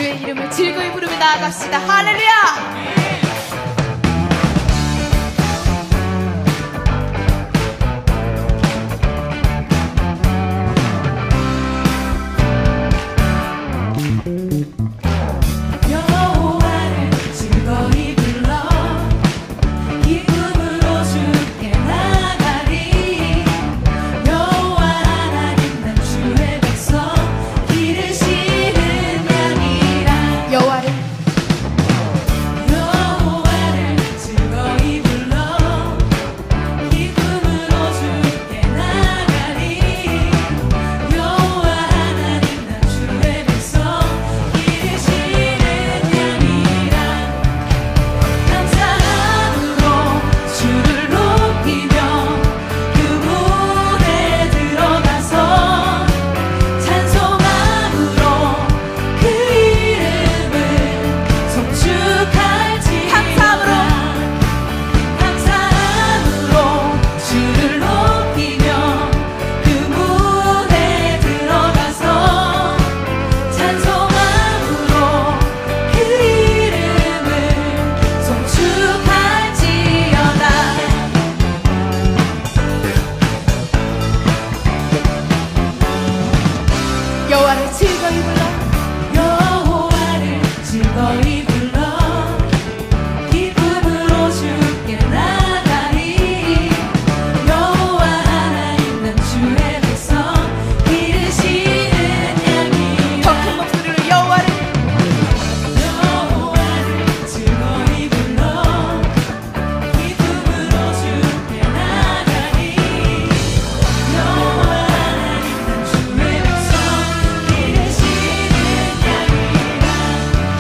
주의 이름을 즐거이 부르며 나아갑시다. 할렐루야. 여호와를 즐거이 불러 여호와를 즐거이 불러 기쁨으로 주께 나가리 여호와 하나님 난 주의 백성 기르시는 양이라 더 큰 목소리로 여호와를 즐거이 불러 기쁨으로 주께 나가리 여호와 하나님 난 주의 백성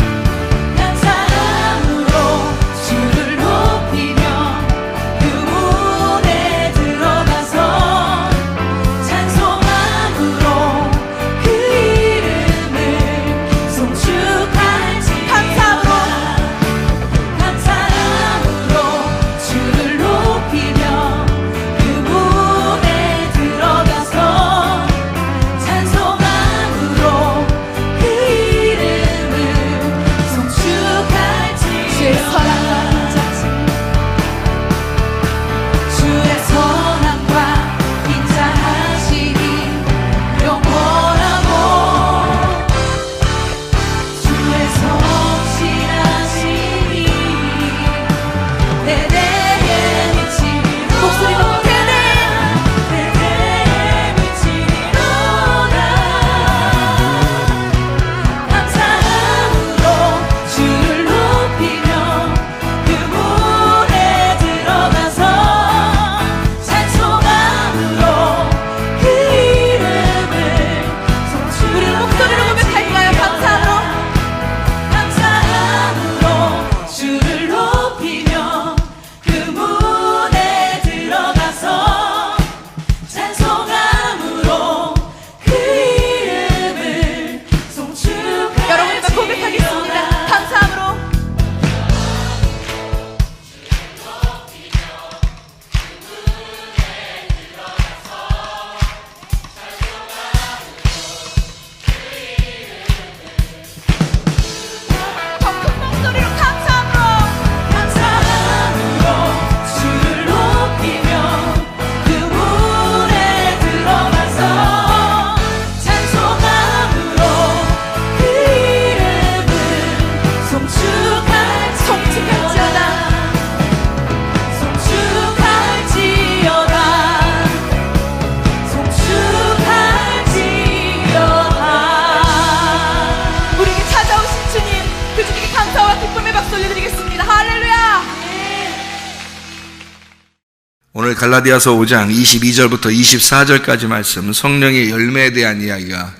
오늘 갈라디아서 5장 22절부터 24절까지 말씀, 성령의 열매에 대한 이야기가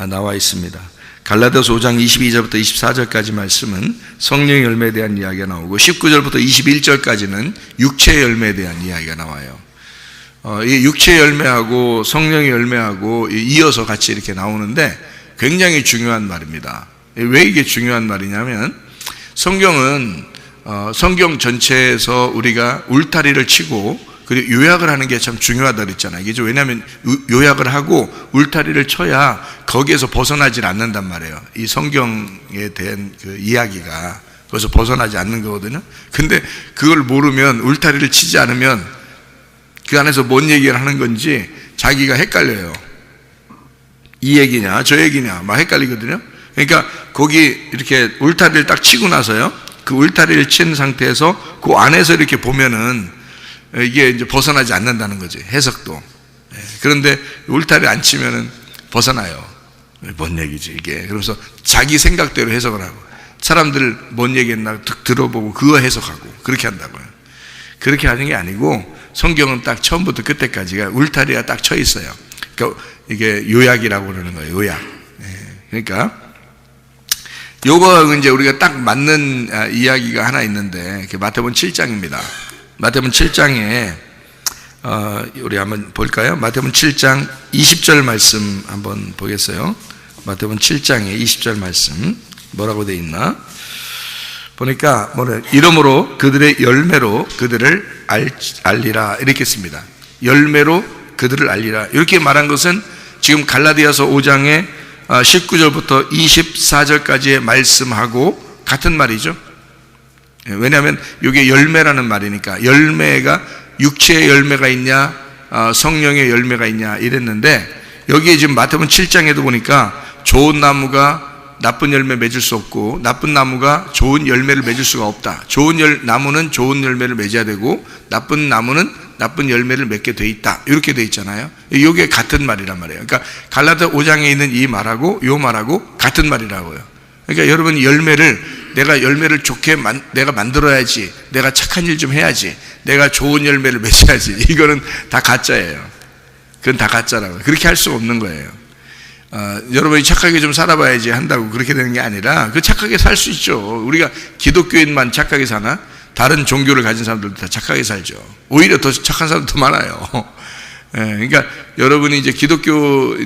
나와 있습니다. 갈라디아서 5장 22절부터 24절까지 말씀은 성령의 열매에 대한 이야기가 나오고 19절부터 21절까지는 육체의 열매에 대한 이야기가 나와요. 이 육체의 열매하고 성령의 열매하고 이어서 같이 이렇게 나오는데 굉장히 중요한 말입니다. 왜 이게 중요한 말이냐면 성경은 성경 전체에서 우리가 울타리를 치고 그리고 요약을 하는 게 참 중요하다 그랬잖아요. 이게 왜냐하면 요약을 하고 울타리를 쳐야 거기에서 벗어나질 않는단 말이에요. 이 성경에 대한 그 이야기가 거기서 벗어나지 않는 거거든요. 근데 그걸 모르면, 울타리를 치지 않으면 그 안에서 뭔 얘기를 하는 건지 자기가 헷갈려요. 이 얘기냐 저 얘기냐 막 헷갈리거든요. 그러니까 거기 이렇게 울타리를 딱 치고 나서요, 그 울타리를 친 상태에서 그 안에서 이렇게 보면은 이게 이제 벗어나지 않는다는 거지, 해석도. 그런데 울타리 안 치면은 벗어나요. 뭔 얘기지 이게. 그래서 자기 생각대로 해석을 하고, 사람들 뭔 얘기했나 툭 들어보고 그거 해석하고 그렇게 한다고요. 그렇게 하는 게 아니고, 성경은 딱 처음부터 끝에까지가 울타리가 딱 쳐 있어요. 그러니까 이게 요약이라고 그러는 거예요. 요약. 그러니까 요거 이제 우리가 딱 맞는 이야기가 하나 있는데, 마태복음 7장입니다. 마태복음 7장에 우리 한번 볼까요? 마태복음 7장 20절 말씀 한번 보겠어요. 마태복음 7장에 20절 말씀 뭐라고 돼 있나? 보니까 이러므로 그들의 열매로 그들을 알리라 이렇게 씁니다. 열매로 그들을 알리라 이렇게 말한 것은 지금 갈라디아서 5장에 19절부터 24절까지의 말씀하고 같은 말이죠. 왜냐하면 이게 열매라는 말이니까, 열매가 육체의 열매가 있냐 성령의 열매가 있냐 이랬는데, 여기에 지금 마태복음 7장에도 보니까 좋은 나무가 나쁜 열매 맺을 수 없고 나쁜 나무가 좋은 열매를 맺을 수가 없다. 좋은 나무는 좋은 열매를 맺어야 되고 나쁜 나무는 나쁜 열매를 맺게 돼 있다. 이렇게 돼 있잖아요. 이게 같은 말이란 말이에요. 그러니까 갈라디아 5장에 있는 이 말하고 이 말하고 같은 말이라고요. 그러니까 여러분이 내가 열매를 좋게 내가 만들어야지, 내가 착한 일 좀 해야지, 내가 좋은 열매를 맺어야지, 이거는 다 가짜예요. 그건 다 가짜라고요. 그렇게 할 수 없는 거예요. 여러분이 착하게 좀 살아봐야지 한다고 그렇게 되는 게 아니라, 그 착하게 살 수 있죠. 우리가 기독교인만 착하게 사나? 다른 종교를 가진 사람들도 다 착하게 살죠. 오히려 더 착한 사람도 더 많아요. 그러니까 여러분이 이제 기독교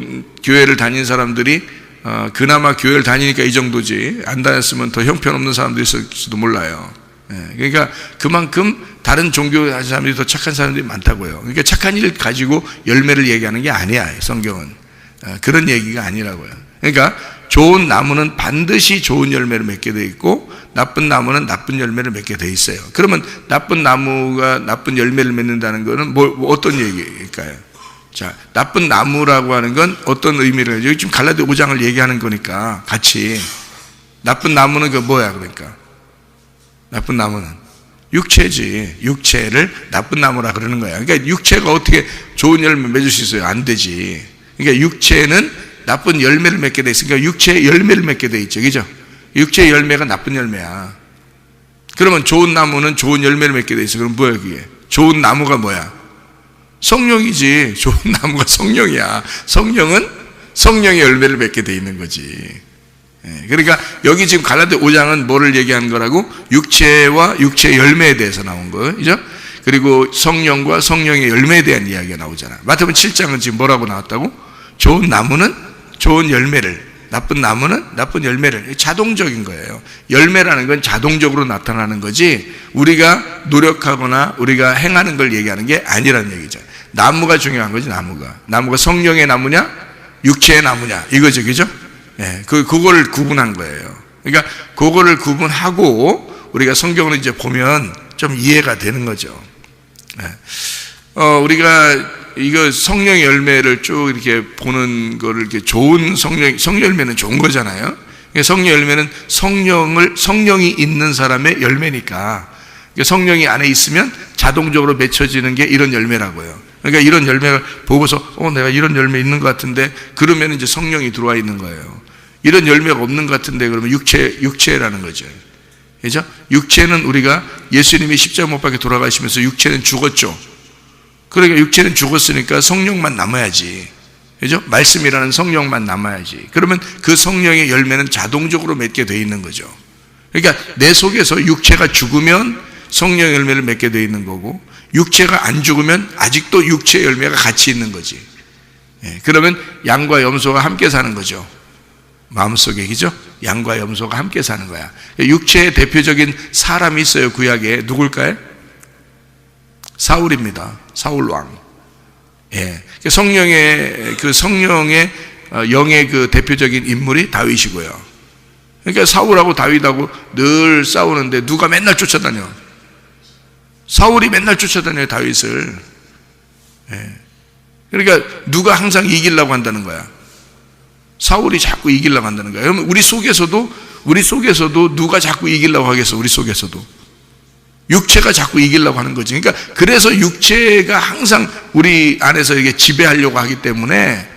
교회를 다니는 사람들이 그나마 교회를 다니니까 이 정도지, 안 다녔으면 더 형편없는 사람들이 있을지도 몰라요. 그러니까 그만큼 다른 종교 가진 사람들이 더 착한 사람들이 많다고요. 그러니까 착한 일 가지고 열매를 얘기하는 게 아니야, 성경은. 그런 얘기가 아니라고요. 그러니까 좋은 나무는 반드시 좋은 열매를 맺게 돼 있고 나쁜 나무는 나쁜 열매를 맺게 돼 있어요. 그러면 나쁜 나무가 나쁜 열매를 맺는다는 것은 어떤 얘기일까요? 자, 나쁜 나무라고 하는 건 어떤 의미를, 여기 지금 갈라디아 5장을 얘기하는 거니까 같이, 나쁜 나무는 그 뭐야? 그러니까 나쁜 나무는 육체지. 육체를 나쁜 나무라 그러는 거야. 그러니까 육체가 어떻게 좋은 열매 맺을 수 있어요? 안 되지. 그러니까 육체는 나쁜 열매를 맺게 돼 있으니까 육체의 열매를 맺게 돼 있죠. 그죠? 육체의 열매가 나쁜 열매야. 그러면 좋은 나무는 좋은 열매를 맺게 돼 있어. 그럼 뭐야 그게? 좋은 나무가 뭐야? 성령이지. 좋은 나무가 성령이야. 성령은 성령의 열매를 맺게 돼 있는 거지. 그러니까 여기 지금 갈라디아 5장은 뭐를 얘기하는 거라고? 육체와 육체의 열매에 대해서 나온 거예요. 그죠? 그리고 성령과 성령의 열매에 대한 이야기가 나오잖아. 마태복음 7장은 지금 뭐라고 나왔다고? 좋은 나무는 좋은 열매를, 나쁜 나무는 나쁜 열매를. 자동적인 거예요. 열매라는 건 자동적으로 나타나는 거지, 우리가 노력하거나 우리가 행하는 걸 얘기하는 게 아니라는 얘기죠. 나무가 중요한 거지. 나무가 성령의 나무냐 육체의 나무냐 이거죠. 그죠? 그거를 구분한 거예요. 그러니까 그거를 구분하고 우리가 성경을 이제 보면 좀 이해가 되는 거죠. 우리가 이거 성령의 열매를 쭉 이렇게 보는 거를, 이렇게 좋은 성령 열매는 좋은 거잖아요. 성령 열매는 성령이 있는 사람의 열매니까, 성령이 안에 있으면 자동적으로 맺혀지는 게 이런 열매라고요. 그러니까 이런 열매를 보고서 내가 이런 열매 있는 것 같은데, 그러면 이제 성령이 들어와 있는 거예요. 이런 열매가 없는 것 같은데, 그러면 육체라는 거죠. 그죠? 육체는 우리가 예수님이 십자가 못 박혀 돌아가시면서 육체는 죽었죠. 그러니까 육체는 죽었으니까 성령만 남아야지. 그죠? 말씀이라는 성령만 남아야지. 그러면 그 성령의 열매는 자동적으로 맺게 돼 있는 거죠. 그러니까 내 속에서 육체가 죽으면 성령 열매를 맺게 돼 있는 거고, 육체가 안 죽으면 아직도 육체의 열매가 같이 있는 거지. 그러면 양과 염소가 함께 사는 거죠. 마음속에. 그죠? 양과 염소가 함께 사는 거야. 육체의 대표적인 사람이 있어요, 구약에. 누굴까요? 사울입니다. 사울 왕. 예. 성령의 영의 그 대표적인 인물이 다윗이고요. 그러니까 사울하고 다윗하고 늘 싸우는데 누가 맨날 쫓아다녀? 사울이 맨날 쫓아다녀요, 다윗을. 예. 그러니까 누가 항상 이기려고 한다는 거야. 사울이 자꾸 이기려고 한다는 거야. 그러면 우리 속에서도 누가 자꾸 이기려고 하겠어, 우리 속에서도. 육체가 자꾸 이기려고 하는 거지. 그러니까 그래서 육체가 항상 우리 안에서 이게 지배하려고 하기 때문에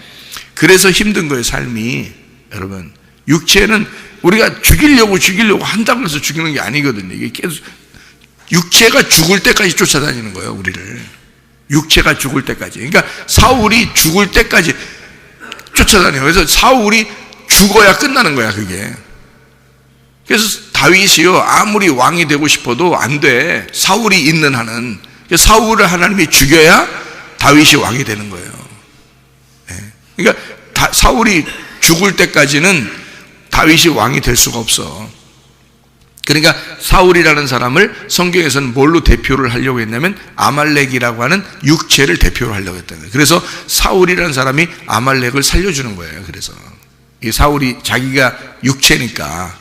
그래서 힘든 거예요, 삶이. 여러분, 육체는 우리가 죽이려고 한다고 해서 죽이는 게 아니거든요. 이게 계속 육체가 죽을 때까지 쫓아다니는 거예요, 우리를. 육체가 죽을 때까지. 그러니까 사울이 죽을 때까지 쫓아다녀요. 그래서 사울이 죽어야 끝나는 거야, 그게. 그래서 다윗이요, 아무리 왕이 되고 싶어도 안 돼. 사울이 있는 한은. 사울을 하나님이 죽여야 다윗이 왕이 되는 거예요. 그러니까 사울이 죽을 때까지는 다윗이 왕이 될 수가 없어. 그러니까 사울이라는 사람을 성경에서는 뭘로 대표를 하려고 했냐면 아말렉이라고 하는 육체를 대표로 하려고 했다는 거예요. 그래서 사울이라는 사람이 아말렉을 살려주는 거예요. 그래서 이 사울이 자기가 육체니까,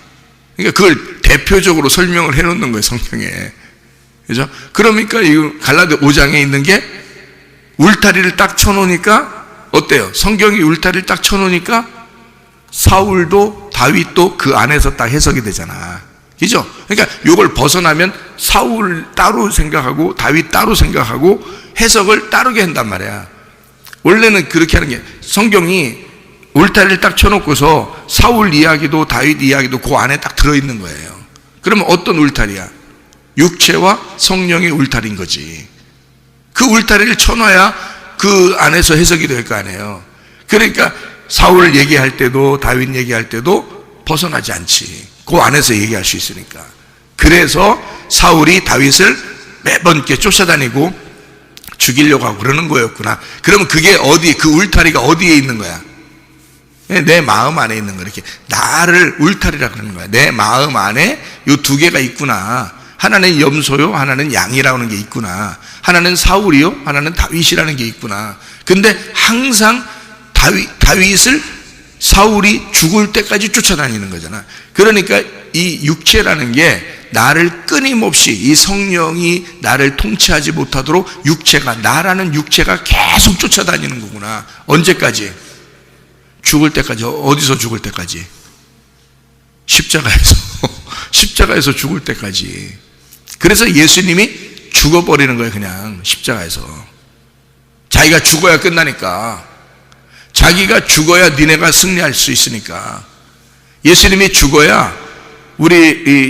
그러니까 그걸 대표적으로 설명을 해놓는 거예요, 성경에. 그죠? 그러니까 이 갈라디아 5장에 있는 게 울타리를 딱 쳐놓으니까 어때요? 성경이 울타리를 딱 쳐놓으니까 사울도 다윗도 그 안에서 딱 해석이 되잖아. 그죠? 그러니까 이걸 벗어나면 사울 따로 생각하고 다윗 따로 생각하고 해석을 따르게 한단 말이야. 원래는 그렇게 하는 게, 성경이 울타리를 딱 쳐놓고서 사울 이야기도 다윗 이야기도 그 안에 딱 들어있는 거예요. 그러면 어떤 울타리야? 육체와 성령의 울타리인 거지. 그 울타리를 쳐놔야 그 안에서 해석이 될 거 아니에요. 그러니까 사울 얘기할 때도 다윗 얘기할 때도 벗어나지 않지. 그 안에서 얘기할 수 있으니까. 그래서 사울이 다윗을 매번 이렇게 쫓아다니고 죽이려고 하고 그러는 거였구나. 그러면 그게 그 울타리가 어디에 있는 거야? 내 마음 안에 있는 거. 이렇게 나를 울타리라 그러는 거야. 내 마음 안에 이 두 개가 있구나. 하나는 염소요, 하나는 양이라는 게 있구나. 하나는 사울이요, 하나는 다윗이라는 게 있구나. 근데 항상 다윗을 사울이 죽을 때까지 쫓아다니는 거잖아. 그러니까 이 육체라는 게 나를 끊임없이, 이 성령이 나를 통치하지 못하도록 나라는 육체가 계속 쫓아다니는 거구나. 언제까지? 죽을 때까지. 어디서 죽을 때까지? 십자가에서 죽을 때까지. 그래서 예수님이 죽어버리는 거예요, 그냥 십자가에서. 자기가 죽어야 끝나니까. 자기가 죽어야 니네가 승리할 수 있으니까. 예수님이 죽어야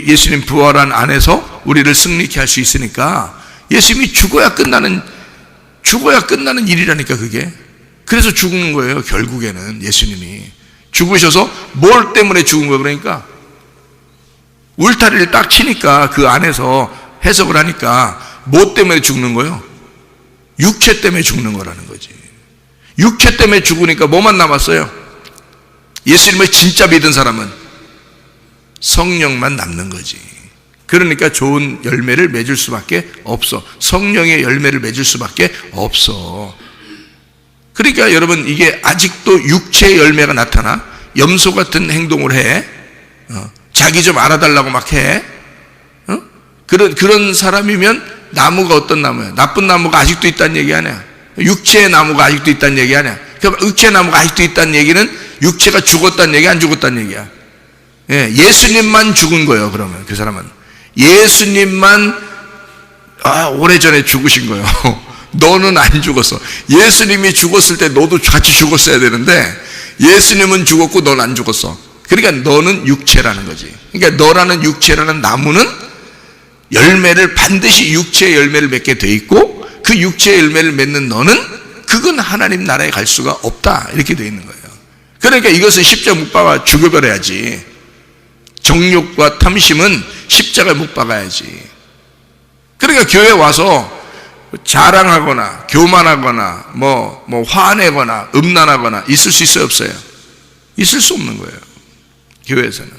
예수님 부활한 안에서 우리를 승리케 할 수 있으니까 예수님이 죽어야 끝나는 일이라니까, 그게. 그래서 죽는 거예요, 결국에는. 예수님이 죽으셔서 뭘 때문에 죽은 거예요? 그러니까 울타리를 딱 치니까 그 안에서 해석을 하니까 뭐 때문에 죽는 거예요? 육체 때문에 죽는 거라는 거지. 육체 때문에 죽으니까 뭐만 남았어요? 예수님을 진짜 믿은 사람은 성령만 남는 거지. 그러니까 좋은 열매를 맺을 수밖에 없어. 성령의 열매를 맺을 수밖에 없어. 그러니까 여러분, 이게 아직도 육체의 열매가 나타나 염소 같은 행동을 해. 자기 좀 알아달라고 막 해. 그런 사람이면 나무가 어떤 나무야? 나쁜 나무가 아직도 있다는 얘기 아니야. 육체의 나무가 아직도 있다는 얘기 아니야. 그러니까 육체의 나무가 아직도 있다는 얘기는 육체가 죽었다는 얘기, 안 죽었다는 얘기야. 예수님만 죽은 거예요. 그러면 그 사람은 예수님만 오래전에 죽으신 거예요. 너는 안 죽었어. 예수님이 죽었을 때 너도 같이 죽었어야 되는데 예수님은 죽었고 넌 안 죽었어. 그러니까 너는 육체라는 거지. 그러니까 너라는 육체라는 나무는 열매를, 반드시 육체의 열매를 맺게 돼 있고, 그 육체의 열매를 맺는 너는 그건 하나님 나라에 갈 수가 없다, 이렇게 돼 있는 거예요. 그러니까 이것은 십자가 못 박아 죽여버려야지. 정욕과 탐심은 십자가에 못 박아야지. 그러니까 교회 와서 자랑하거나 교만하거나 뭐 화내거나 음란하거나 있을 수 있어요, 없어요? 있을 수 없는 거예요, 교회에서는.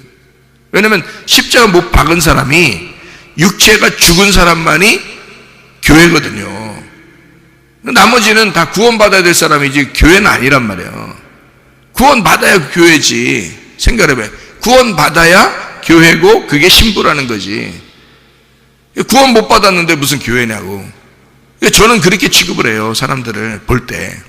왜냐하면 십자가 못 박은 사람이, 육체가 죽은 사람만이 교회거든요. 나머지는 다 구원받아야 될 사람이지 교회는 아니란 말이에요. 구원받아야 교회지. 생각해봐요. 구원받아야 교회고 그게 신부라는 거지. 구원 못 받았는데 무슨 교회냐고. 저는 그렇게 취급을 해요. 사람들을 볼 때.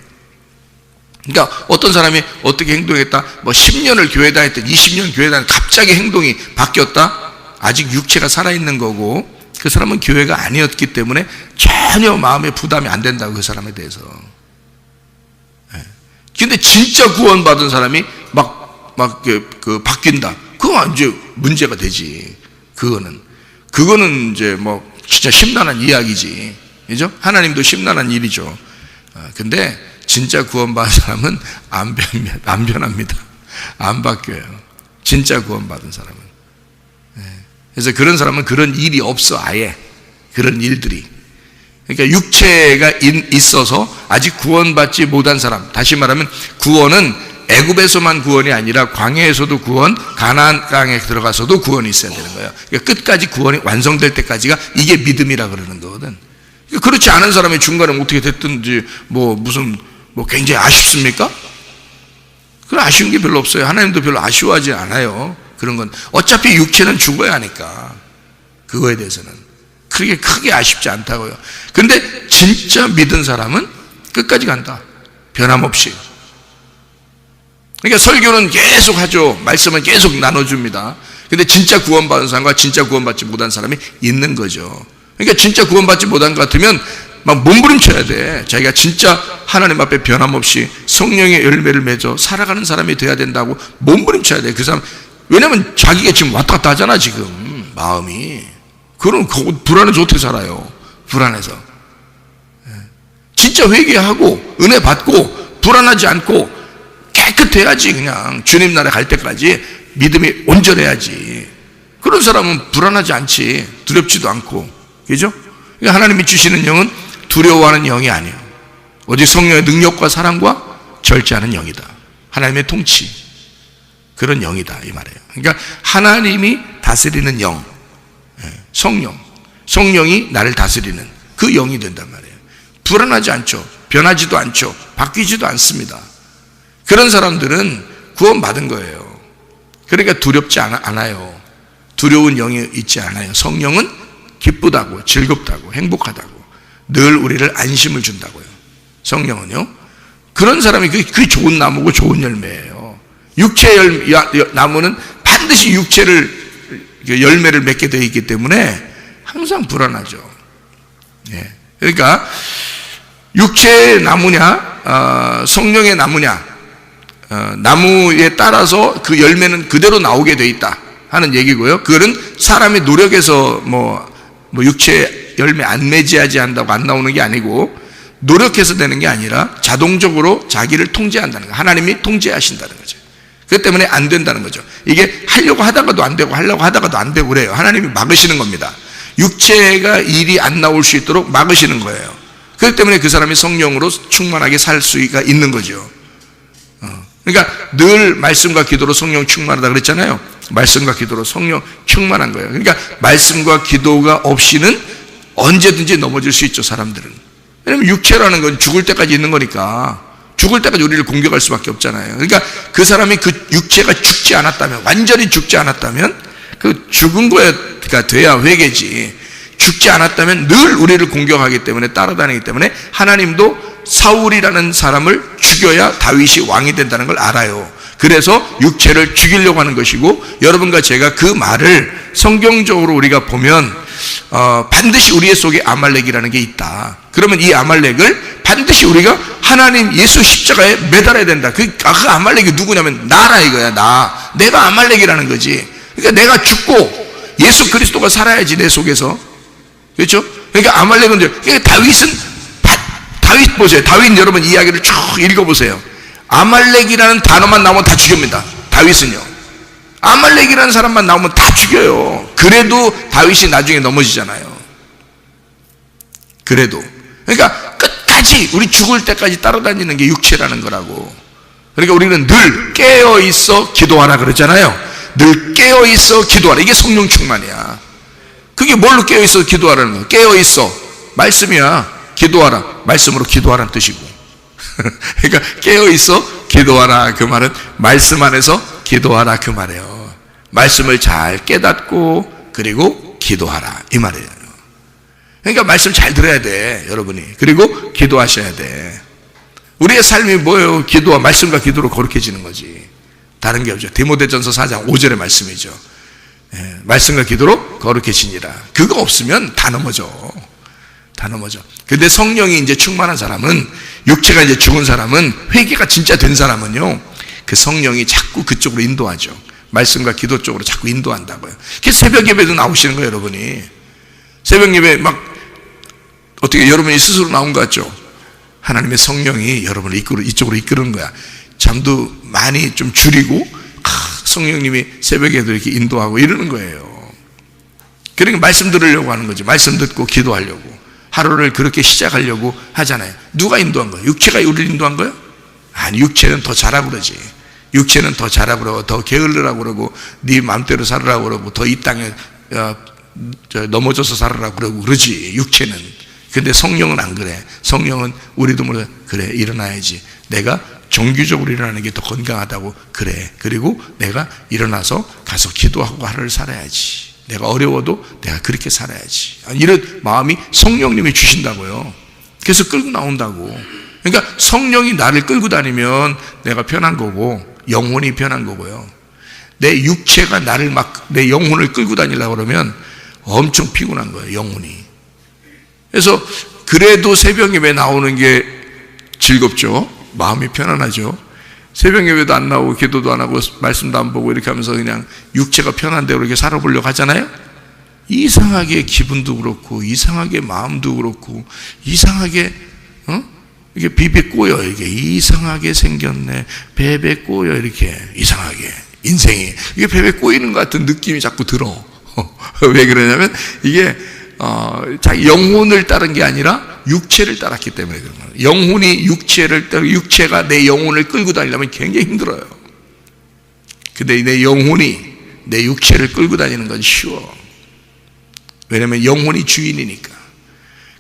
그러니까 어떤 사람이 어떻게 행동했다, 뭐 10년을 교회 다녔다, 20년 교회 다녔다, 갑자기 행동이 바뀌었다? 아직 육체가 살아있는 거고 그 사람은 교회가 아니었기 때문에 전혀 마음에 부담이 안 된다고, 그 사람에 대해서. 근데 진짜 구원받은 사람이 바뀐다. 그건 이제 문제가 되지. 그거는 이제 뭐 진짜 심란한 이야기지. 그죠? 하나님도 심란한 일이죠. 근데 진짜 구원받은 사람은 안 변합니다. 안 바뀌어요. 진짜 구원받은 사람은. 그래서 그런 사람은 그런 일이 없어. 아예 그런 일들이. 그러니까 육체가 있어서 아직 구원받지 못한 사람, 다시 말하면 구원은 애굽에서만 구원이 아니라 광야에서도 구원, 가나안 땅에 들어가서도 구원이 있어야 되는 거예요. 그러니까 끝까지 구원이 완성될 때까지가 이게 믿음이라 그러는 거거든. 그러니까 그렇지 않은 사람이 중간에 어떻게 됐든지 뭐 굉장히 아쉽습니까? 그런 아쉬운 게 별로 없어요. 하나님도 별로 아쉬워하지 않아요. 그런 건 어차피 육체는 죽어야 하니까 그거에 대해서는 그렇게 크게 아쉽지 않다고요. 근데 진짜 믿은 사람은 끝까지 간다. 변함없이. 그러니까 설교는 계속 하죠. 말씀은 계속 나눠줍니다. 근데 진짜 구원받은 사람과 진짜 구원받지 못한 사람이 있는 거죠. 그러니까 진짜 구원받지 못한 것 같으면 막 몸부림쳐야 돼. 자기가 진짜 하나님 앞에 변함없이 성령의 열매를 맺어 살아가는 사람이 돼야 된다고 몸부림쳐야 돼. 그 사람, 왜냐면 자기가 지금 왔다 갔다 하잖아, 지금 마음이. 그럼 불안해서 어떻게 살아요? 불안해서. 진짜 회개하고 은혜 받고 불안하지 않고 깨끗해야지. 그냥 주님 나라에 갈 때까지 믿음이 온전해야지. 그런 사람은 불안하지 않지. 두렵지도 않고. 그죠? 그러니까 하나님이 주시는 영은 두려워하는 영이 아니에요. 오직 성령의 능력과 사랑과 절제하는 영이다. 하나님의 통치, 그런 영이다, 이 말이에요. 그러니까 하나님이 다스리는 영, 성령이 나를 다스리는 그 영이 된단 말이에요. 불안하지 않죠. 변하지도 않죠. 바뀌지도 않습니다. 그런 사람들은 구원받은 거예요. 그러니까 두렵지 않아요. 두려운 영이 있지 않아요. 성령은 기쁘다고, 즐겁다고, 행복하다고, 늘 우리를 안심을 준다고요. 성령은요. 그런 사람이 그게 좋은 나무고 좋은 열매예요. 육체의 나무는 반드시 열매를 맺게 되어 있기 때문에 항상 불안하죠. 그러니까 육체의 나무냐 성령의 나무냐, 나무에 따라서 그 열매는 그대로 나오게 되어 있다 하는 얘기고요. 그거는 사람의 노력에서 육체 열매 안 맺어야지 한다고 안 나오는 게 아니고, 노력해서 되는 게 아니라 자동적으로 자기를 통제한다는 거예요. 하나님이 통제하신다는 거죠. 그것 때문에 안 된다는 거죠. 이게 하려고 하다가도 안 되고 하려고 하다가도 안 되고 그래요. 하나님이 막으시는 겁니다. 육체가 일이 안 나올 수 있도록 막으시는 거예요. 그렇기 때문에 그 사람이 성령으로 충만하게 살 수가 있는 거죠. 그러니까 늘 말씀과 기도로 성령 충만하다 그랬잖아요. 말씀과 기도로 성령 충만한 거예요. 그러니까 말씀과 기도가 없이는 언제든지 넘어질 수 있죠, 사람들은. 왜냐면 육체라는 건 죽을 때까지 있는 거니까, 죽을 때까지 우리를 공격할 수밖에 없잖아요. 그러니까 그 사람이 그 육체가 죽지 않았다면, 완전히 죽지 않았다면, 그 죽은 거가 돼야 회개지. 죽지 않았다면 늘 우리를 공격하기 때문에, 따라다니기 때문에 하나님도 사울이라는 사람을 죽여야 다윗이 왕이 된다는 걸 알아요. 그래서 육체를 죽이려고 하는 것이고, 여러분과 제가 그 말을 성경적으로 우리가 보면 반드시 우리의 속에 아말렉이라는 게 있다. 그러면 이 아말렉을 반드시 우리가 하나님 예수 십자가에 매달아야 된다. 그 아말렉이 누구냐면 나라 이거야. 내가 아말렉이라는 거지. 그러니까 내가 죽고 예수 그리스도가 살아야지, 내 속에서. 그렇죠? 그러니까 아말렉은, 그러니까 다윗 보세요. 다윗 여러분 이야기를 쭉 읽어보세요. 아말렉이라는 단어만 나오면 다 죽입니다. 다윗은요. 아말렉이라는 사람만 나오면 다 죽여요. 그래도 다윗이 나중에 넘어지잖아요. 그래도. 그러니까 끝까지 우리 죽을 때까지 따라다니는 게 육체라는 거라고. 그러니까 우리는 늘 깨어있어 기도하라 그러잖아요. 늘 깨어있어 기도하라. 이게 성령 충만이야. 그게 뭘로 깨어있어 기도하라는 거예요? 깨어있어. 말씀이야. 기도하라. 말씀으로 기도하라는 뜻이고. 그러니까 깨어있어 기도하라. 그 말은 말씀 안에서 기도하라 그 말이에요. 말씀을 잘 깨닫고 그리고 기도하라 이 말이에요. 그러니까 말씀 잘 들어야 돼 여러분이. 그리고 기도하셔야 돼. 우리의 삶이 뭐예요? 기도와 말씀과 기도로 거룩해지는 거지. 다른 게 없죠. 디모데전서 4장 5절의 말씀이죠. 말씀과 기도로 거룩해지니라. 그거 없으면 다 넘어져. 다 넘어져. 근데 성령이 이제 충만한 사람은, 육체가 이제 죽은 사람은, 회개가 진짜 된 사람은요, 그 성령이 자꾸 그쪽으로 인도하죠. 말씀과 기도 쪽으로 자꾸 인도한다고요. 그래서 새벽 예배도 나오시는 거예요, 여러분이. 새벽 예배 막 어떻게 여러분이 스스로 나온 것 같죠? 하나님의 성령이 여러분을 이쪽으로 이끄는 거야. 잠도 많이 좀 줄이고 성령님이 새벽에도 이렇게 인도하고 이러는 거예요. 그러니까 말씀 들으려고 하는 거죠. 말씀 듣고 기도하려고. 하루를 그렇게 시작하려고 하잖아요. 누가 인도한 거예요? 육체가 우리를 인도한 거예요? 아니, 육체는 더 잘하고 그러지. 육체는 더 잘하고 그러고 더 게을르라고 그러고 네 마음대로 살으라고 그러고 더 이 땅에 넘어져서 살으라고 그러고 그러지, 육체는. 근데 성령은 안 그래. 성령은 우리도 몰라. 그래, 일어나야지. 내가 정규적으로 일어나는 게 더 건강하다고. 그래. 그리고 내가 일어나서 가서 기도하고 하루를 살아야지. 내가 어려워도 내가 그렇게 살아야지. 이런 마음이 성령님이 주신다고요. 그래서 끌고 나온다고. 그러니까 성령이 나를 끌고 다니면 내가 편한 거고 영혼이 편한 거고요. 내 육체가 나를 막 내 영혼을 끌고 다니려고 그러면 엄청 피곤한 거예요, 영혼이. 그래서 그래도 새벽 예배 나오는 게 즐겁죠. 마음이 편안하죠. 새벽 예배도 안 나오고 기도도 안 하고 말씀도 안 보고 이렇게 하면서 그냥 육체가 편한 대로 이렇게 살아보려고 하잖아요. 이상하게 기분도 그렇고 이상하게 마음도 그렇고 이상하게 이게 비비 꼬여. 이게 이상하게 생겼네. 베베 꼬여. 이렇게 이상하게 인생이 이게 베베 꼬이는 것 같은 느낌이 자꾸 들어. 왜 그러냐면 이게 자기 영혼을 따른 게 아니라 육체를 따랐기 때문에 그런 거예요. 영혼이 육체를 따르고 육체가 내 영혼을 끌고 다니려면 굉장히 힘들어요. 근데 내 영혼이 내 육체를 끌고 다니는 건 쉬워. 왜냐면 영혼이 주인이니까.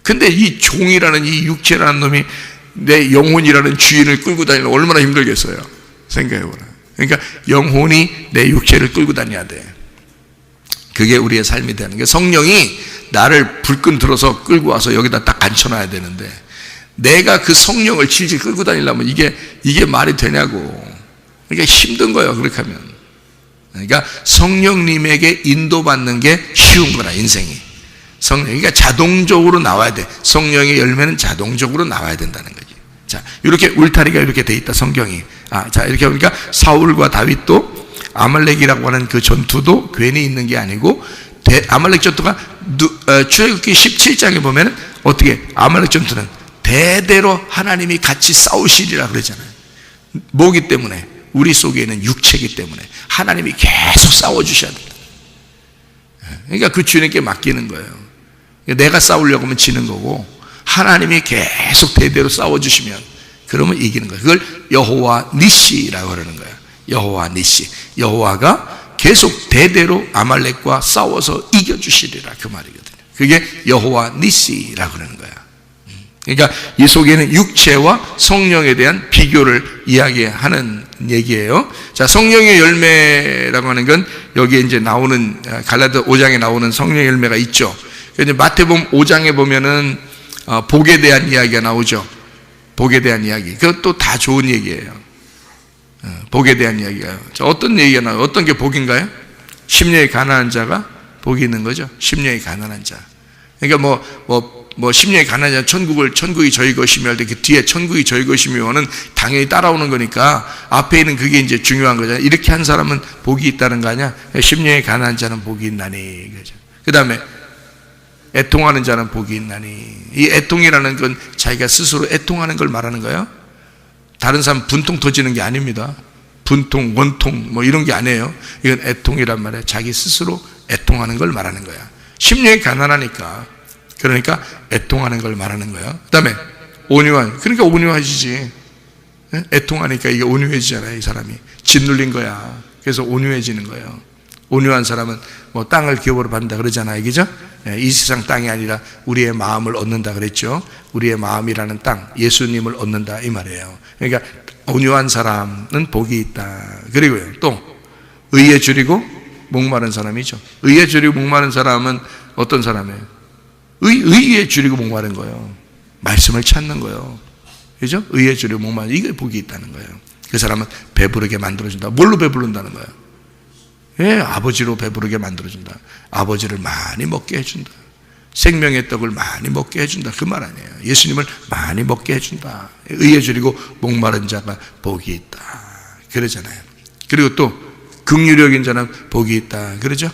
근데 이 종이라는 이 육체라는 놈이 내 영혼이라는 주인을 끌고 다니려면 얼마나 힘들겠어요. 생각해보라. 그러니까 영혼이 내 육체를 끌고 다녀야 돼. 그게 우리의 삶이 되는 게, 성령이 나를 불끈 들어서 끌고 와서 여기다 딱 앉혀놔야 되는데 내가 그 성령을 질질 끌고 다니려면 이게 말이 되냐고. 그러니까 힘든 거예요, 그렇게 하면. 그러니까 성령님에게 인도받는 게 쉬운 거라, 인생이. 그러니까 자동적으로 나와야 돼. 성령의 열매는 자동적으로 나와야 된다는 거지. 자, 이렇게 울타리가 이렇게 돼 있다, 성경이. 자, 이렇게 보니까 사울과 다윗도 아말렉이라고 하는 그 전투도 괜히 있는 게 아니고, 아말렉 전투가 출애굽기 17장에 보면 어떻게 아말렉 전투는 대대로 하나님이 같이 싸우시리라 그러잖아요. 뭐기 때문에? 우리 속에 있는 육체이기 때문에 하나님이 계속 싸워주셔야 된다. 그러니까 그 주님께 맡기는 거예요. 내가 싸우려고 하면 지는 거고 하나님이 계속 대대로 싸워주시면 그러면 이기는 거예요. 그걸 여호와 니시라고 그러는 거예요. 여호와 니시. 여호와가 계속 대대로 아말렉과 싸워서 이겨주시리라, 그 말이거든요. 그게 여호와 니시라고 그러는 거야. 그러니까 이 속에는 육체와 성령에 대한 비교를 이야기하는 얘기예요. 자, 성령의 열매라고 하는 건 여기에 이제 나오는 갈라디아 5장에 나오는 성령의 열매가 있죠. 그런데 마태복음 5장에 보면은 복에 대한 이야기가 나오죠. 복에 대한 이야기. 그것도 다 좋은 얘기예요. 복에 대한 이야기가. 자, 어떤 얘기가 나와요? 어떤 게 복인가요? 심령이 가난한 자가 복이 있는 거죠. 심령이 가난한 자. 그러니까 심령이 가난한 자, 천국이 저희 것이며 할 때 그 뒤에 천국이 저희 것이며는 당연히 따라오는 거니까 앞에 있는 그게 이제 중요한 거잖아요. 이렇게 한 사람은 복이 있다는 거 아니야? 심령이 가난한 자는 복이 있나니. 그 다음에 애통하는 자는 복이 있나니. 이 애통이라는 건 자기가 스스로 애통하는 걸 말하는 거예요. 다른 사람 분통 터지는 게 아닙니다. 분통, 원통 이런 게 아니에요. 이건 애통이란 말이에요. 자기 스스로 애통하는 걸 말하는 거야. 심령이 가난하니까. 그러니까 애통하는 걸 말하는 거예요. 그 다음에 온유한, 그러니까 온유해지지. 애통하니까 이게 온유해지잖아요. 이 사람이 짓눌린 거야. 그래서 온유해지는 거예요. 온유한 사람은 뭐 땅을 기업으로 받는다 그러잖아요, 그죠? 이 세상 땅이 아니라 우리의 마음을 얻는다 그랬죠. 우리의 마음이라는 땅, 예수님을 얻는다 이 말이에요. 그러니까 온유한 사람은 복이 있다. 그리고요, 또 의에 줄이고 목마른 사람이죠. 의에 줄이고 목마른 사람은 어떤 사람이에요? 의에 줄이고 목마른 거예요. 말씀을 찾는 거예요. 그죠? 의에 줄이고 목마른, 이게 복이 있다는 거예요. 그 사람은 배부르게 만들어준다. 뭘로 배부른다는 거예요? 예, 아버지로 배부르게 만들어준다. 아버지를 많이 먹게 해준다. 생명의 떡을 많이 먹게 해준다. 그 말 아니에요. 예수님을 많이 먹게 해준다. 의에 줄이고 목마른 자가 복이 있다. 그러잖아요. 그리고 또 긍휼력인 자는 복이 있다. 그러죠?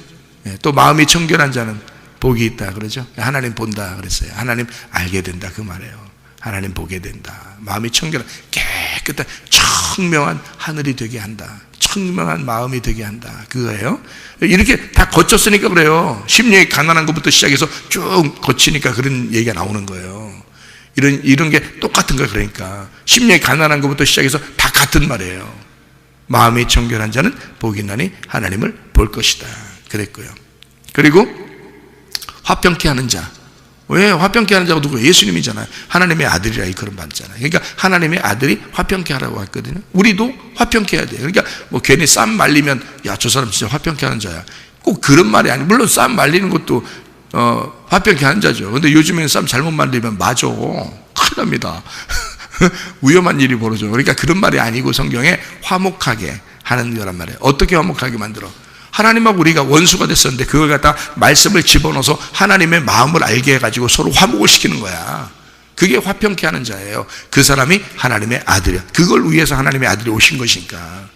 예, 또 마음이 청결한 자는 복이 있다. 그러죠? 하나님 본다 그랬어요. 하나님 알게 된다. 그 말이에요. 하나님 보게 된다. 마음이 청결한, 깨끗한, 청명한 하늘이 되게 한다. 청명한 마음이 되게 한다. 그거예요. 이렇게 다 거쳤으니까 그래요. 심령이 가난한 것부터 시작해서 쭉 거치니까 그런 얘기가 나오는 거예요. 이런 게 똑같은 거예요. 그러니까 심령이 가난한 것부터 시작해서 다 같은 말이에요. 마음이 청결한 자는 복이 있나니 하나님을 볼 것이다. 그랬고요. 그리고 화평케 하는 자. 왜 화평케 하는 자가 누구예요? 예수님이잖아요. 하나님의 아들이라 이그런 받잖아요. 그러니까 하나님의 아들이 화평케 하라고 했거든요. 우리도 화평케 해야 돼요. 그러니까 뭐 괜히 쌈 말리면 야, 저 사람 진짜 화평케 하는 자야. 꼭 그런 말이 아니에요. 물론 쌈 말리는 것도 화평케 하는 자죠. 근데 요즘에는 쌈 잘못 말리면 맞아. 큰일 납니다. 위험한 일이 벌어져. 그러니까 그런 말이 아니고 성경에 화목하게 하는 거란 말이에요. 어떻게 화목하게 만들어? 하나님하고 우리가 원수가 됐었는데 그걸 갖다 말씀을 집어넣어서 하나님의 마음을 알게 해가지고 서로 화목을 시키는 거야. 그게 화평케 하는 자예요. 그 사람이 하나님의 아들이야. 그걸 위해서 하나님의 아들이 오신 것이니까.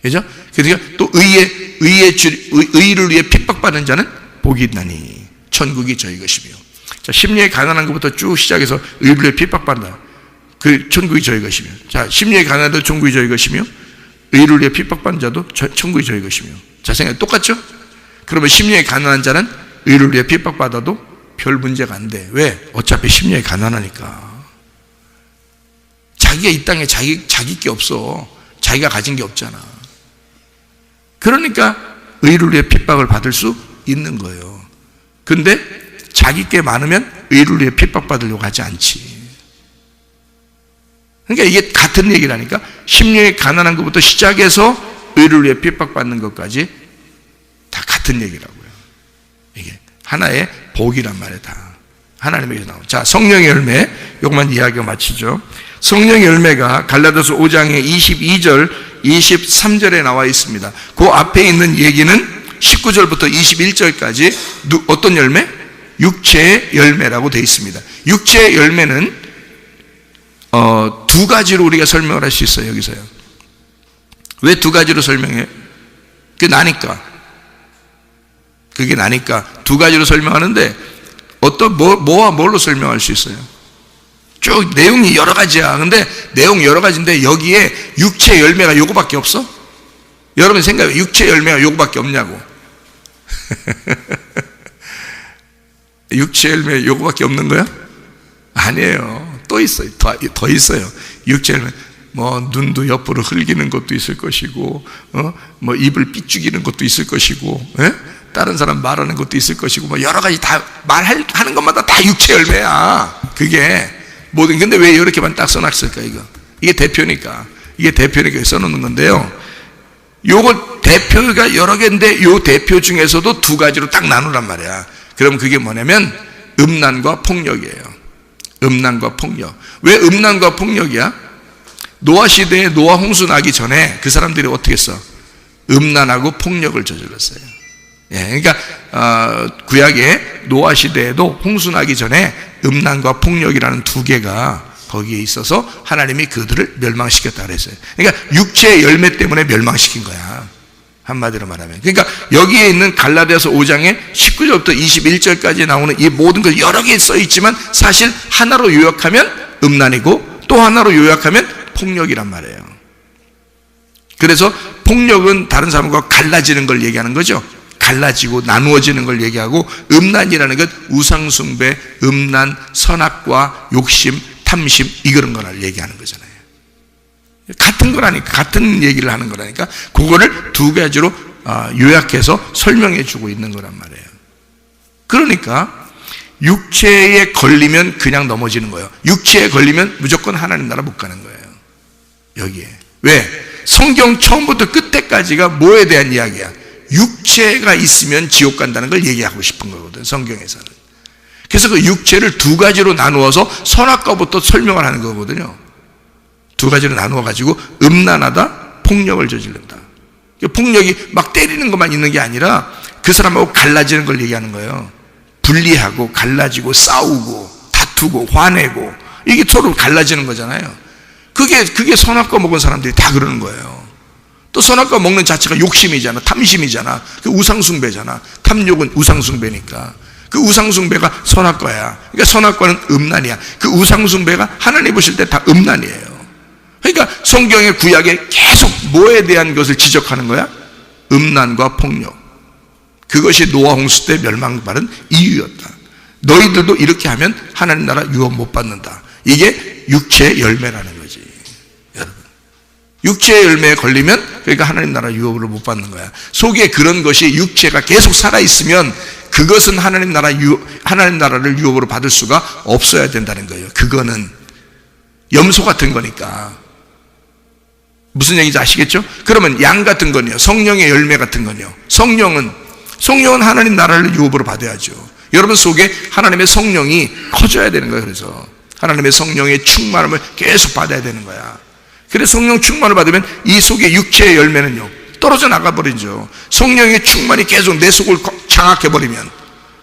그죠? 그러니까 또 의를 위해 핍박받는 자는 복이 있나니 천국이 저희 것이며. 자, 심령이 가난한 것부터 쭉 시작해서 의를 위해 핍박받는다. 그 천국이 저희 것이며. 자, 심령이 가난한 자도 천국이 저희 것이며, 의를 위해 핍박받는 자도 천국이 저희 것이며. 자, 생각해 똑같죠? 그러면 심령이 가난한 자는 의를 위해 핍박받아도 별 문제가 안 돼. 왜? 어차피 심령이 가난하니까. 자기가 이 땅에 자기 게 없어. 자기가 가진 게 없잖아. 그러니까 의를 위해 핍박을 받을 수 있는 거예요. 근데 자기 게 많으면 의를 위해 핍박받으려고 하지 않지. 그러니까 이게 같은 얘기라니까. 심령이 가난한 것부터 시작해서 의를 위해 핍박받는 것까지 다 같은 얘기라고요. 이게 하나의 복이란 말이에요. 다 하나님에게서 나오는. 자, 성령의 열매, 요것만 이야기가 마치죠. 성령의 열매가 갈라디아서 5장의 22절 23절에 나와 있습니다. 그 앞에 있는 얘기는 19절부터 21절까지 어떤 열매? 육체의 열매라고 되어 있습니다. 육체의 열매는 두 가지로 우리가 설명을 할 수 있어요. 여기서요. 왜 두 가지로 설명해요? 그게 나니까 두 가지로 설명하는데 뭐와 뭘로 설명할 수 있어요? 쭉 내용이 여러 가지야. 근데 내용 여러 가지인데 여기에 육체 열매가 요거밖에 없어? 여러분 생각해. 육체 열매가 요거밖에 없냐고. 육체 열매 요거밖에 없는 거야? 아니에요. 또 있어요. 더 있어요. 육체 열매. 뭐 눈도 옆으로 흘기는 것도 있을 것이고, 뭐 입을 삐죽이는 것도 있을 것이고, 다른 사람 말하는 것도 있을 것이고, 뭐 여러 가지 다 말하는 것마다 다 육체 열매야. 그게 모든. 근데 왜 이렇게만 딱 써놨을까 이거? 이게 대표니까 써놓는 건데요. 요거 대표가 여러 개인데 요 대표 중에서도 두 가지로 딱 나누란 말이야. 그럼 그게 뭐냐면 음란과 폭력이에요. 음란과 폭력. 왜 음란과 폭력이야? 노아 시대에 노아 홍수 나기 전에 그 사람들이 어떻게 했어? 음란하고 폭력을 저질렀어요. 예, 그러니까 구약의 노아 시대에도 홍수 나기 전에 음란과 폭력이라는 두 개가 거기에 있어서 하나님이 그들을 멸망시켰다 그랬어요. 그러니까 육체의 열매 때문에 멸망시킨 거야. 한마디로 말하면. 그러니까 여기에 있는 갈라디아서 5장의 19절부터 21절까지 나오는 이 모든 것 여러 개 써 있지만 사실 하나로 요약하면 음란이고 또 하나로 요약하면 폭력이란 말이에요. 그래서 폭력은 다른 사람과 갈라지는 걸 얘기하는 거죠. 갈라지고 나누어지는 걸 얘기하고, 음란이라는 것 우상숭배, 음란, 선악과 욕심, 탐심 이런 거를 얘기하는 거잖아요. 같은 거라니까, 같은 얘기를 하는 거라니까. 그거를 두 가지로 요약해서 설명해 주고 있는 거란 말이에요. 그러니까 육체에 걸리면 그냥 넘어지는 거예요. 육체에 걸리면 무조건 하나님 나라 못 가는 거예요. 여기에. 왜? 성경 처음부터 끝에까지가 뭐에 대한 이야기야? 육체가 있으면 지옥 간다는 걸 얘기하고 싶은 거거든, 성경에서는. 그래서 그 육체를 두 가지로 나누어서 선악과부터 설명을 하는 거거든요. 두 가지로 나누어 가지고 음란하다, 폭력을 저지른다. 폭력이 막 때리는 것만 있는 게 아니라 그 사람하고 갈라지는 걸 얘기하는 거예요. 분리하고 갈라지고 싸우고 다투고 화내고 이게 서로 갈라지는 거잖아요. 그게 선악과 먹은 사람들이 다 그러는 거예요. 또 선악과 먹는 자체가 욕심이잖아, 탐심이잖아, 그 우상숭배잖아. 탐욕은 우상숭배니까 그 우상숭배가 선악과야. 그러니까 선악과는 음란이야. 그 우상숭배가 하나님 보실 때 다 음란이에요. 그러니까 성경의 구약에 계속 뭐에 대한 것을 지적하는 거야? 음란과 폭력. 그것이 노아 홍수 때 멸망받은 이유였다. 너희들도 이렇게 하면 하나님 나라 유업 못 받는다. 이게 육체의 열매라는 거지. 여러분, 육체의 열매에 걸리면 그러니까 하나님 나라 유업을 못 받는 거야. 속에 그런 것이 육체가 계속 살아있으면 그것은 하나님 나라를 유업으로 받을 수가 없어야 된다는 거예요. 그거는 염소 같은 거니까. 무슨 얘기인지 아시겠죠? 그러면 양 같은 건요, 성령의 열매 같은 건요, 성령은 하나님 나라를 유업으로 받아야죠. 여러분 속에 하나님의 성령이 커져야 되는 거예요. 그래서 하나님의 성령의 충만함을 계속 받아야 되는 거야. 그래서 성령 충만을 받으면 이 속에 육체의 열매는요 떨어져 나가버리죠. 성령의 충만이 계속 내 속을 장악해버리면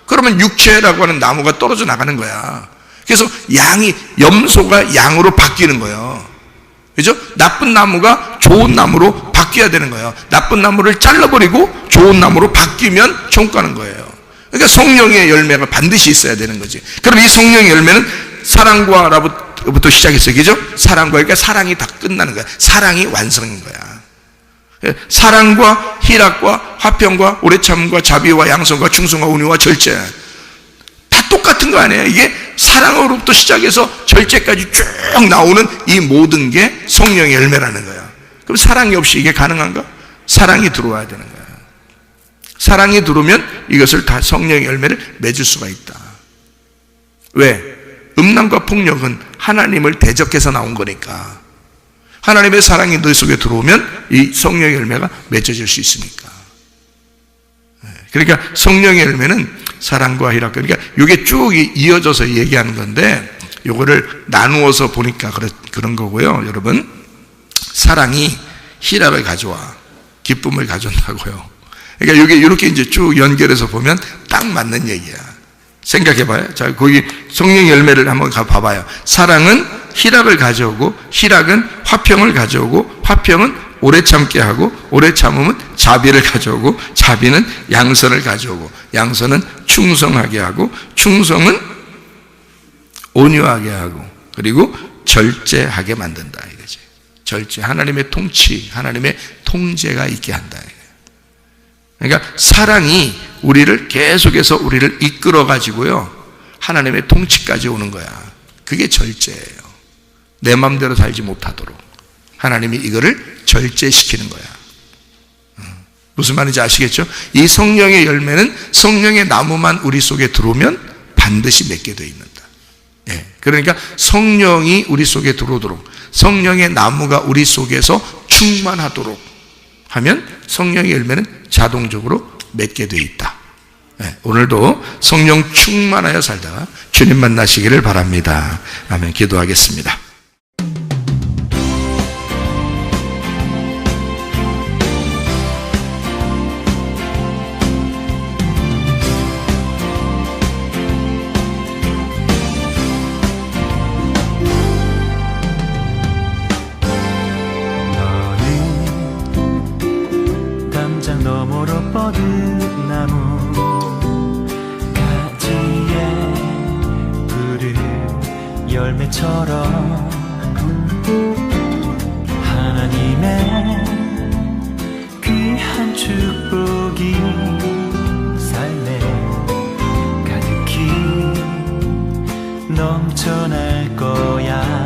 그러면 육체라고 하는 나무가 떨어져 나가는 거야. 그래서 염소가 양으로 바뀌는 거예요. 그죠? 나쁜 나무가 좋은 나무로 바뀌어야 되는 거예요. 나쁜 나무를 잘라버리고 좋은 나무로 바뀌면 천국 가는 거예요. 그러니까 성령의 열매가 반드시 있어야 되는 거지. 그럼 이 성령의 열매는 사랑과로부터 시작했어요. 그죠? 사랑과, 그러니까 사랑이 다 끝나는 거야. 사랑이 완성인 거야. 사랑과 희락과 화평과 오래 참음과 자비와 양선과 충성과 온유와 절제 다 똑같은 거 아니에요? 이게 사랑으로부터 시작해서 절제까지 쭉 나오는 이 모든 게 성령의 열매라는 거야. 그럼 사랑이 없이 이게 가능한가? 사랑이 들어와야 되는 거야. 사랑이 들어오면 이것을 다 성령의 열매를 맺을 수가 있다. 왜? 음란과 폭력은 하나님을 대적해서 나온 거니까. 하나님의 사랑이 너 속에 들어오면 이 성령의 열매가 맺어질 수 있으니까. 그러니까 성령의 열매는 사랑과 희락, 그러니까 이게 쭉 이어져서 얘기하는 건데 요거를 나누어서 보니까 그런 거고요. 여러분, 사랑이 희락을 가져와 기쁨을 가져온다고요. 그러니까 이게 이렇게 이제 쭉 연결해서 보면 딱 맞는 얘기야. 생각해봐요. 자, 거기 성령의 열매를 한번 봐봐요. 사랑은 희락을 가져오고, 희락은 화평을 가져오고, 화평은 오래 참게 하고, 오래 참음은 자비를 가져오고, 자비는 양선을 가져오고, 양선은 충성하게 하고, 충성은 온유하게 하고, 그리고 절제하게 만든다 이거지. 절제, 하나님의 통치, 하나님의 통제가 있게 한다. 그러니까 사랑이 우리를 계속해서 우리를 이끌어 가지고요 하나님의 통치까지 오는 거야. 그게 절제예요. 내 마음대로 살지 못하도록 하나님이 이거를 절제시키는 거야. 무슨 말인지 아시겠죠? 이 성령의 열매는 성령의 나무만 우리 속에 들어오면 반드시 맺게 되어 있는다. 예. 그러니까 성령이 우리 속에 들어오도록, 성령의 나무가 우리 속에서 충만하도록 하면 성령의 열매는 자동적으로 맺게 되어 있다. 네, 오늘도 성령 충만하여 살다가 주님 만나시기를 바랍니다. 아멘. 기도하겠습니다. 너머로 뻗은 나무 가지에 푸른 열매처럼 하나님의 귀한 축복이 삶에 가득히 넘쳐날 거야.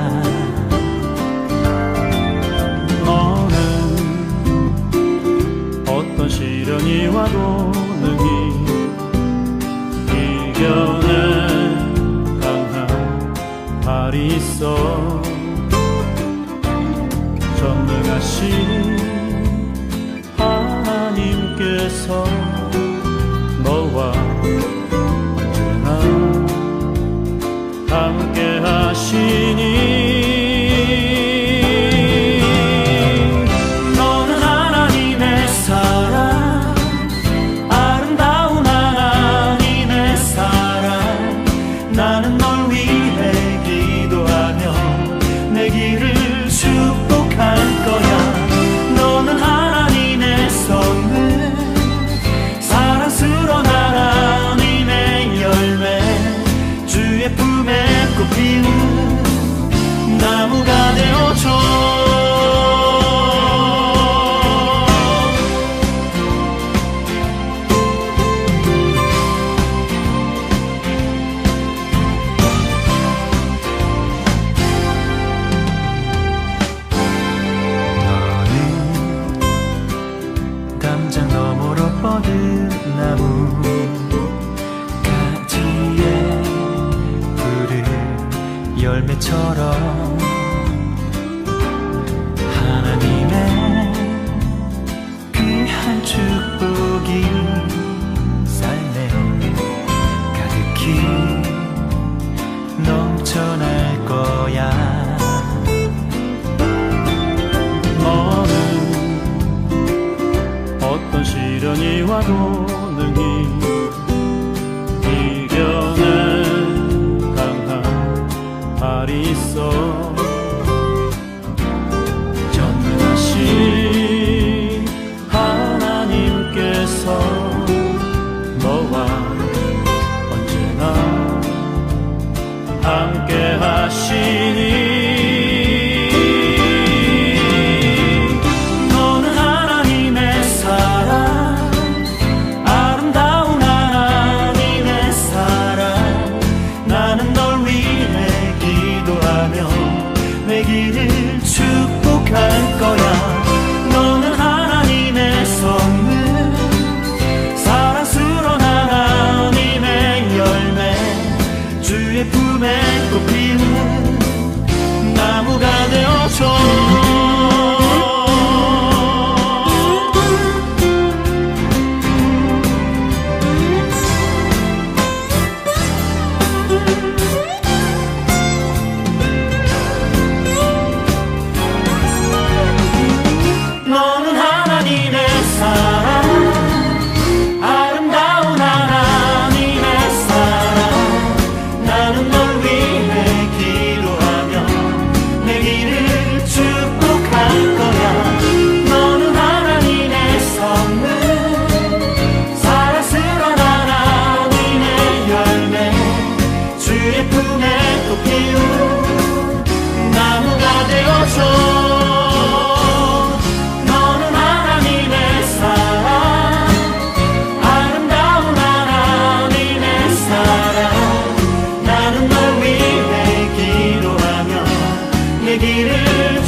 어떤 시련 시련이 와도 능히 이겨낸 강한 발이 있어 전능하신 하나님께서 너와 언제나 함께 하시니 너는 하나님의 사랑 아름다운 하나님의 사랑 나는 널 위해 기도하며 내 길을 축복할 거야 너는 하나님의 선물 사랑스러운 하나님의 열매 주의 품에 꽃피는 나무가 되어줘 담장 너머로 뻗은 나무 가지에 푸른 열매처럼 하나님의 귀한 축복이 삶에 가득히 넘쳐날 거야 어떤 시련이 와도 능히 이겨낸 강한 발이 있어 전능하신 하나님께서 너와 언제나 함께 하시니 내 길을 축복할 거야 너는 하나님의 선물 사랑스러운 하나님의 열매 주의 품에 꽃피는 나무가 되어줘 너는 하나님의 사랑 아름다운 하나님의 사랑 나는 널 위해 기도하며 내 길을 축복할 거야 너는 하나님의 선물 사랑스러운 하나님의 열매 주의 품에 꽃피운 나무가 되어줘 내 길을